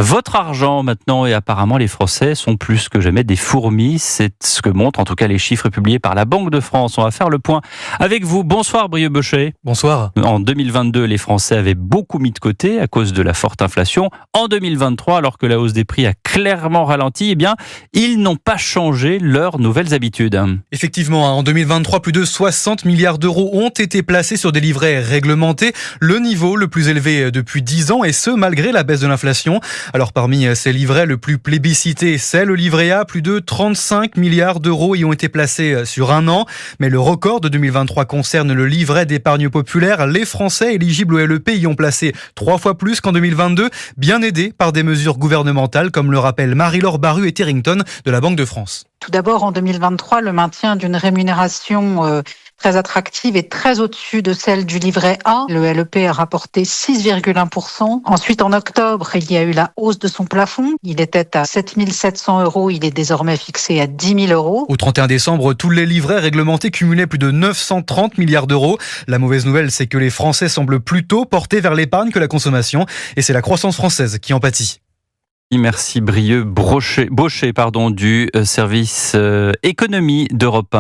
Votre argent maintenant, et apparemment les Français sont plus que jamais des fourmis. C'est ce que montrent en tout cas les chiffres publiés par la Banque de France. On va faire le point avec vous. Bonsoir Brieux Bochet. Bonsoir. En 2022, les Français avaient beaucoup mis de côté à cause de la forte inflation. En 2023, alors que la hausse des prix a clairement ralenti, ils n'ont pas changé leurs nouvelles habitudes. Effectivement, en 2023, plus de 60 milliards d'euros ont été placés sur des livrets réglementés, le niveau le plus élevé depuis 10 ans, et ce, malgré la baisse de l'inflation. Alors parmi ces livrets, le plus plébiscité, c'est le livret A. Plus de 35 milliards d'euros y ont été placés sur un an. Mais le record de 2023 concerne le livret d'épargne populaire. Les Français éligibles au LEP y ont placé 3 fois plus qu'en 2022, bien aidés par des mesures gouvernementales, comme le rappellent Marie-Laure Baru et Terrington de la Banque de France. Tout d'abord, en 2023, le maintien d'une rémunération très attractive et très au-dessus de celle du livret A. Le LEP a rapporté 6,1%. Ensuite, en octobre, il y a eu la hausse de son plafond. Il était à 7 700 €. Il est désormais fixé à 10 000 €. Au 31 décembre, tous les livrets réglementés cumulaient plus de 930 milliards d'euros. La mauvaise nouvelle, c'est que les Français semblent plutôt portés vers l'épargne que la consommation. Et c'est la croissance française qui en pâtit. Merci Brieux Bochet du service économie d'Europe 1.